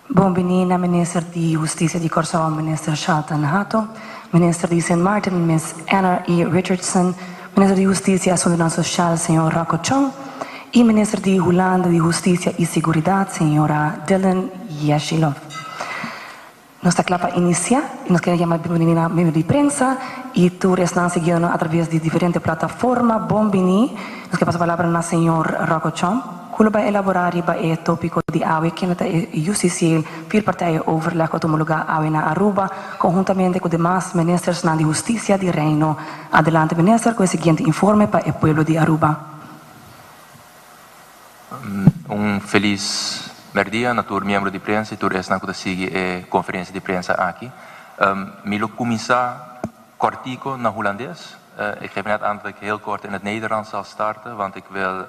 Bombinina, Minister di Justicia di Kosovo, Minister Shaltan Hato, Minister di St. Martin, Ms. Anna E. Richardson, Minister di Justicia e Solidariedad Social, Sr. Rocco Chong, e Minister di Holanda di Justicia e Seguridad, Sra. Dylan Yashilov. Nuestra clapa inicia, nos queremos llamar bienvenida a medio de prensa y tú estás siguiendo a través de diferentes plataformas. Bombini, nos que pasa palabra al señor Rocco Chong. Kulo bij elaborari bij het topico di AWE, que nota justicieel vier partijen overleg wat omologa AWE na Aruba, conjuntamente con demás ministers na di justicia di Reino. Adelante minister, con el siguiente informe para el pueblo de Aruba. Un feliz merdia na tour membro di prensa e tour es na kuda sigi e conferentie di prensa aqui. Milo commissar kortico na Hollandees. Ik geef net aan dat ik heel kort in het Nederlands zal starten, want ik wil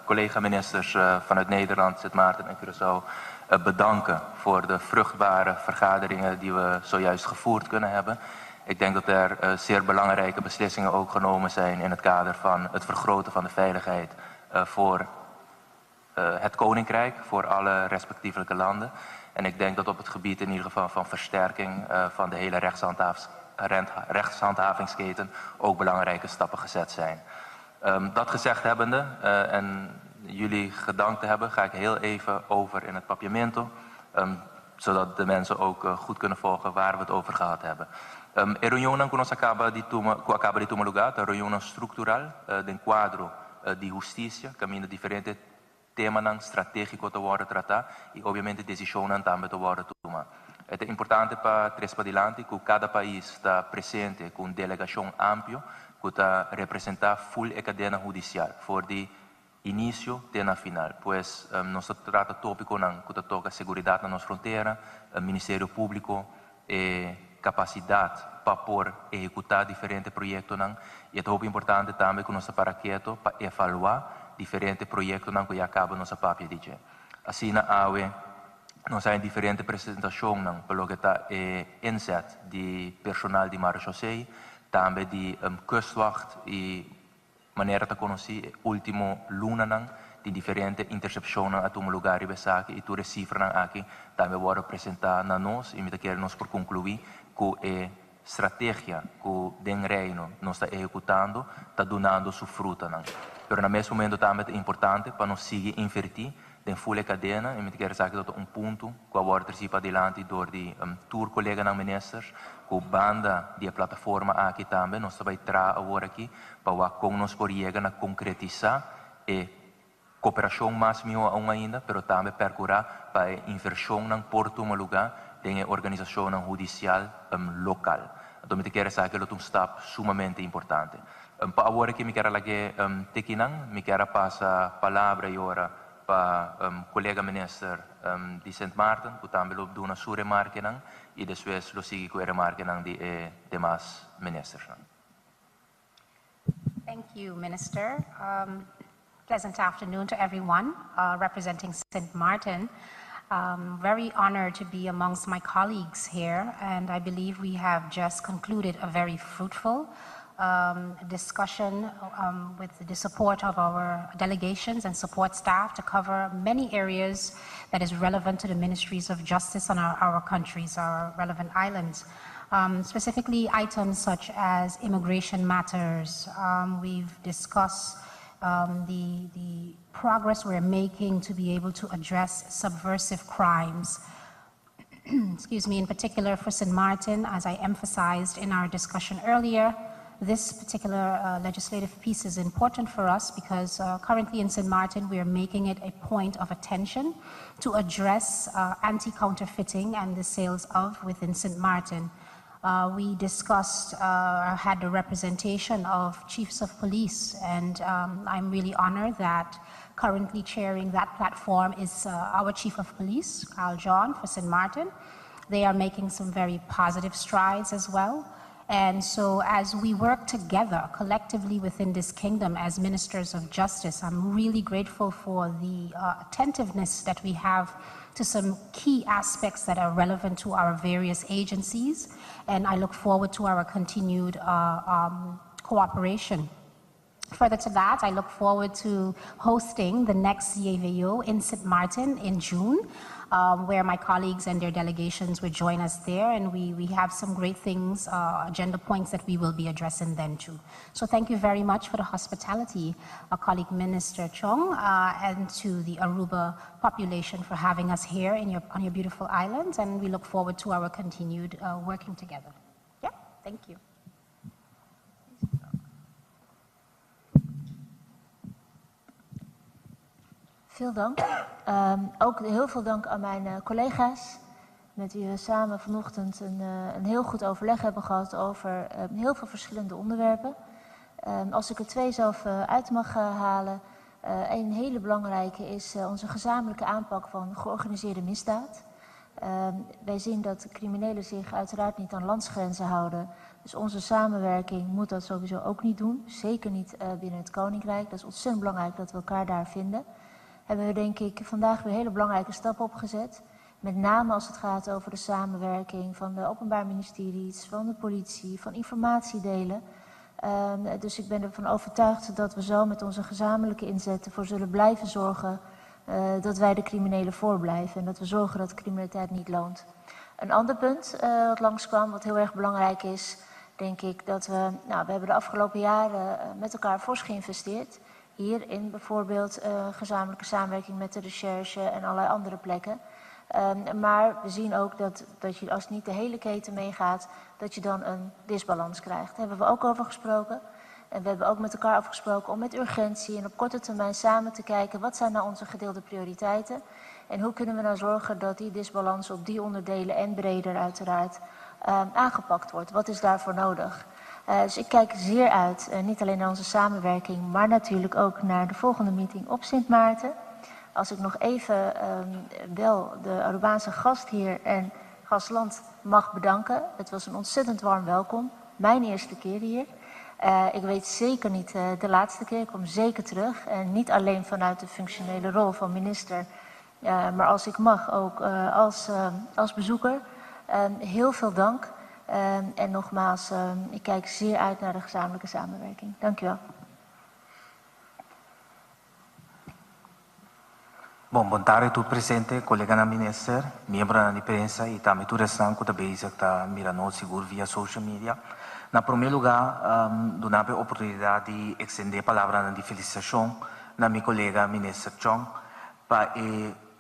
collega-ministers vanuit Nederland, Sint Maarten en Curaçao bedanken voor de vruchtbare vergaderingen die we zojuist gevoerd kunnen hebben. Ik denk dat er zeer belangrijke beslissingen ook genomen zijn in het kader van het vergroten van de veiligheid voor het Koninkrijk, voor alle respectievelijke landen. En ik denk dat op het gebied in ieder geval van versterking van de hele rechtshandhavingsketen ook belangrijke stappen gezet zijn. Dat gezegd hebbende en jullie gedankt te hebben, ga ik heel even over in het papiamento, zodat de mensen ook goed kunnen volgen waar we het over gehad hebben. A reunião que nós acaba de tomar lugar, a reunião structural do quadro de justiça, caminho diferente tema stratégico te worden tratado e obviamente decisões também te worden tomar. É importante para tres padilante que cada país está presente com delegação ampla que está representar full a cadena judicial for de início até na final, pois nós trata tópico que toca segurança na nossa fronteira, Ministério Público e capacidade para por executar diferentes projetos e é muito importante também que nós para quieto para evaluar diferentes projetos que já acabam nossa papel de assim na AWE nós temos diferentes apresentações pelo que está inzet de personal de marechaussee, também de kustwacht e maneira de conhecer último luna de diferentes intercepções a um lugar e saque e todas as cifras aqui também vão apresentar na nós e me queremos por concluir que a estratégia que o reino nós está executando está dando sua fruta. Mas no mesmo momento também é importante para nós seguir invertir in full cadena e mi quero dizer dat ponto que agora participa adelante door die tour collega na ministers com banda die plataforma aqui também nós vai tra agora aqui para com nós por chegar a concretizar e cooperação máxima ainda, pero também percurar para inversão na porto um lugar de organização judicial local. Então me quero dizer que é um stap sumamente importante. Para agora que me quero lagi tekinan, me quero passar a palavra agora para colega minister de St. Maarten, que também lhe dá sua remarque e depois lo sigue com a remarque de demais ministers. Thank you, Minister. Pleasant afternoon to everyone representing St. Martin. Very honored to be amongst my colleagues here, and I believe we have just concluded a very fruitful discussion with the support of our delegations and support staff to cover many areas that is relevant to the ministries of justice on our countries, our relevant islands. Specifically items such as immigration matters. We've discussed the progress we're making to be able to address subversive crimes. Excuse me, in particular for St. Martin, as I emphasized in our discussion earlier, this particular legislative piece is important for us because currently in St. Martin we are making it a point of attention to address anti-counterfeiting and the sales of within St. Martin. We discussed, had the representation of chiefs of police, and I'm really honored that currently chairing that platform is our chief of police, Carl John, for St. Martin. They are making some very positive strides as well. And so as we work together collectively within this kingdom as ministers of justice, I'm really grateful for the attentiveness that we have to some key aspects that are relevant to our various agencies. And I look forward to our continued cooperation. Further to that, I look forward to hosting the next CAVO in St. Martin in June, where my colleagues and their delegations will join us there, and we have some great things, agenda points that we will be addressing then too. So thank you very much for the hospitality, colleague Minister Chong, and to the Aruba population for having us here on your beautiful island, and we look forward to our continued working together. Yeah, thank you. Veel dank. Ook heel veel dank aan mijn collega's, met wie we samen vanochtend een heel goed overleg hebben gehad over heel veel verschillende onderwerpen. Als ik er twee zelf uit mag halen, een hele belangrijke is onze gezamenlijke aanpak van georganiseerde misdaad. Wij zien dat criminelen zich uiteraard niet aan landsgrenzen houden. Dus onze samenwerking moet dat sowieso ook niet doen. Zeker niet binnen het Koninkrijk. Dat is ontzettend belangrijk dat we elkaar daar vinden. Hebben we denk ik vandaag weer hele belangrijke stappen opgezet. Met name als het gaat over de samenwerking van de Openbaar Ministeries, van de politie, van informatiedelen. Dus ik ben ervan overtuigd dat we zo met onze gezamenlijke inzet ervoor zullen blijven zorgen dat wij de criminelen voorblijven. En dat we zorgen dat de criminaliteit niet loont. Een ander punt wat langskwam, wat heel erg belangrijk is, denk ik dat we hebben de afgelopen jaren met elkaar fors geïnvesteerd. Hier in bijvoorbeeld gezamenlijke samenwerking met de recherche en allerlei andere plekken. Maar we zien ook dat je als niet de hele keten meegaat, dat je dan een disbalans krijgt. Daar hebben we ook over gesproken. En we hebben ook met elkaar afgesproken om met urgentie en op korte termijn samen te kijken wat zijn nou onze gedeelde prioriteiten. En hoe kunnen we nou zorgen dat die disbalans op die onderdelen en breder uiteraard aangepakt wordt. Wat is daarvoor nodig? Dus ik kijk zeer uit, niet alleen naar onze samenwerking, maar natuurlijk ook naar de volgende meeting op Sint Maarten. Als ik nog even wel de Arubaanse gastheer en gastland mag bedanken. Het was een ontzettend warm welkom. Mijn eerste keer hier. Ik weet zeker niet de laatste keer. Ik kom zeker terug. En niet alleen vanuit de functionele rol van minister, maar als ik mag ook als bezoeker. Heel veel dank. En nogmaals, ik kijk zeer uit naar de gezamenlijke samenwerking. Dank u wel. Bom tarde tudo presente, colega na minister, membro na imprensa e também tudo restante que está bezig tá mirando seguro via social media. Na primeiro lugar, donar a oportunidade de estender a palavra de felicitação na minha colega minister Chong para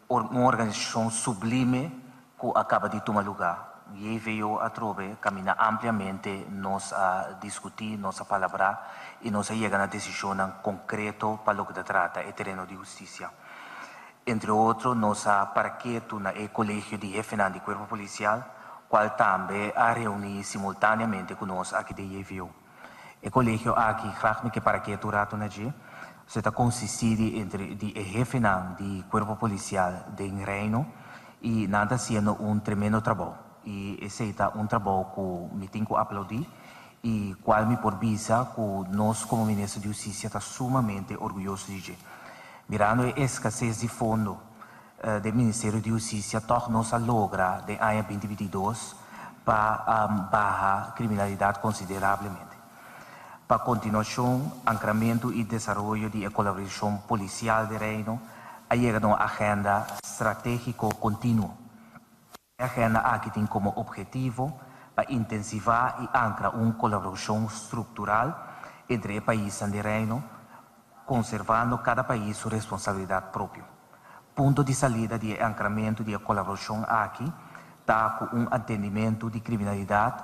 uma organização sublime que acaba de tomar lugar. E veio a trove, caminha ampliamente, nós a discutir, nós a palabrar e nós a chegar na decisão concreta para o que trata o terreno de justiça. Entre outros, nós a paraqueto na colégio de jefe de corpo policial, qual também a reunir simultaneamente conosco aqui de EVO. O colégio aqui, graag me que paraqueto rato na dia, se está consistir entre de jefe de corpo policial de Reino e nada sendo tremendo trabalho. E esse é trabalho que me tenho que aplaudir e qual me por visa que nós como ministro de Justiça está sumamente orgulhoso de. Mirando a escassez de fundo do Ministério de Justiça, torna-nos a lograr de ano 2022 para baixar a criminalidade consideravelmente. Para a continuação, ancramento e desenvolvimento da colaboração policial de Reino, a chegar a uma agenda estratégica contínua. A agenda aqui tem como objetivo para intensivar e ancrar uma colaboração estrutural entre os países de Reino, conservando cada país sua responsabilidade própria. Ponto de saída de ancramento de colaboração aqui está com entendimento de criminalidade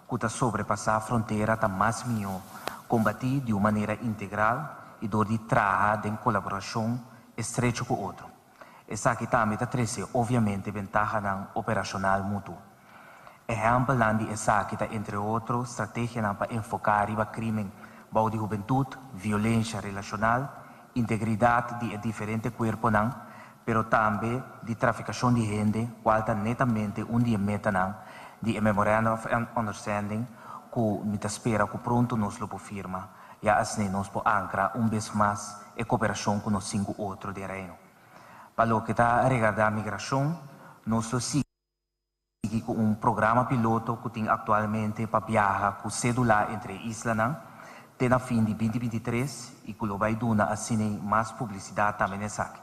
que está sobrepassa a fronteira está mais melhor, combatir de uma maneira integral e dor de trabalhar em colaboração estreita com o outro. Essa aqui também está trazendo, obviamente, vantagem operacional mútua. Exemplo de essa aqui está, entre outros, estratégia para enfocar o crime bouw de juventude, violência relacional, integridade de diferentes corpos, pero também de traficação de gente, qual está netamente dia meta de Memorandum of Understanding, que me espera que pronto nos lo firma, e assim nos pode ancrar vez mais a cooperação com os 5 outros de Reino. Para o que está regardando a migração, nós seguimos com programa piloto que tem atualmente para viajar com cédula entre islas, Tena fim de 2023, e que vai dar assim mais publicidade também nessa aqui.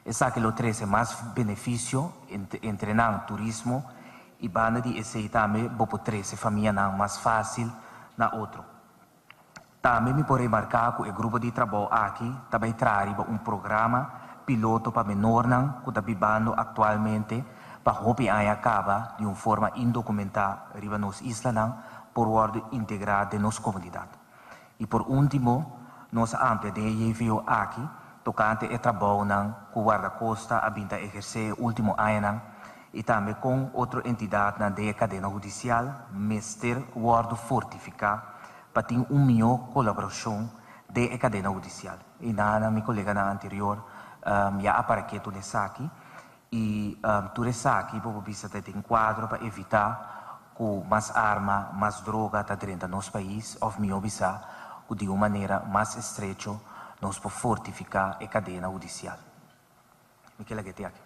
Essa que lo traz mais benefício entre o turismo e banda de esse também bopo treze família mais fácil na outro. Também me pode marcar que o grupo de trabalho aqui também traz programa piloto para menor que está vivendo atualmente para que acaba de uma forma indocumentada riba nos islas por ordem integrada de nossa comunidade. E por último, nossa amplia de EVO aqui tocante o trabalho com o guarda-costa a vinda exercer o último ano e também com outra entidade na cadena judicial, mestre guarda fortificar para ter uma melhor colaboração da cadena judicial. E na minha colega na anterior já apareceu nessa aqui e tudo isso aqui para vista tem quadro para evitar que mais arma, mais droga está dentro do nosso país ou melhor visa que de uma maneira mais estreita nós podemos fortificar a cadena judicial. Michele Ghetti aqui.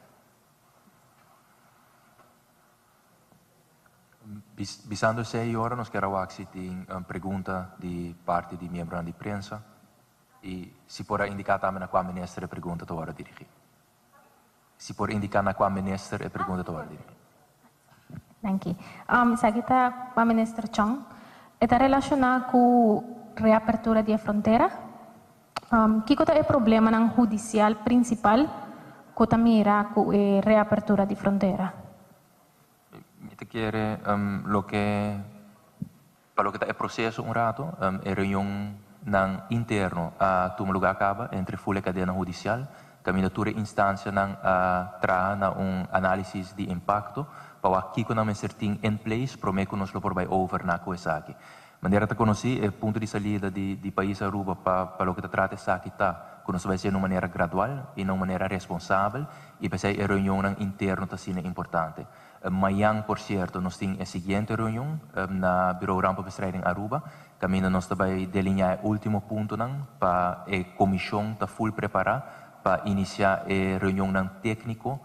Bisando 6 horas, nós queremos aqui uma pergunta de parte de membros da imprensa e se pode indicar também a qual ministra a pergunta que vai dirigir. Se pode indicar a qual ministra a pergunta que vai dirigir. Thank you. Sa kita, Pak Minister Chong, está relacionado com a reapertura da fronteira. Que é o problema no judicial principal que mira com a reapertura da fronteira? Te quiere lo que para lo que está el proceso un rato, el reunión interno a tu lugar acaba entre full cadena judicial, caminatura instancia traga un análisis de impacto para aqui que não certinho in place para que nós lo por over na coisa aqui. Maneira te conheci o ponto de saída de país Aruba para lo que te trata essa aqui tá, que nós vai ser de uma maneira gradual e de uma maneira responsável e para ser a reunião interna tá sendo importante. Amanhã, por certo, nós temos a seguinte reunião na Bureau Rampa Bestrijding Aruba. Caminho nós também delinear o último ponto para a comissão estar full preparada para iniciar a reunião técnica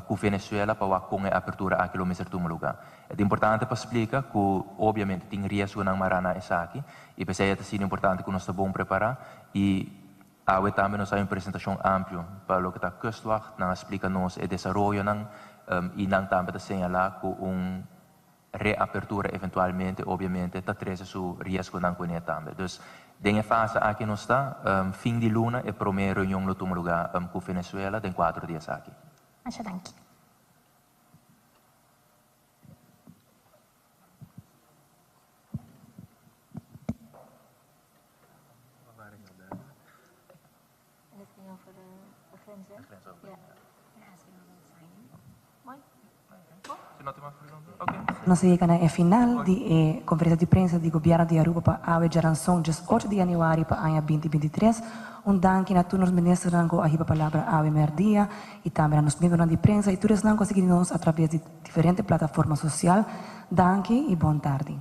com Venezuela para com a abertura aqui no mesmo lugar. É importante para explicar que, obviamente, tem risco na marana essa aqui e para ser assim importante que nós estamos preparar e também nós temos uma apresentação ampla para o que está a Kustwacht, explica-nos o desenvolvimento e não também señalar que uma reapertura eventualmente, obviamente, está trazendo seu risco não conhece também. Então, nessa fase aqui nós está, fim de luna, é a primeira reunião no tomo lugar com Venezuela, tem 4 dias aqui. Acho que Nós chegamos ao final da conferência de imprensa do governo de Aruba para a geração 18 de janeiro para o ano 2023. Danke a todos os ministros que a palavra a Merdia e também a nos membros de imprensa e todos que seguem nos através de diferentes plataformas sociais. Danke e boa tarde.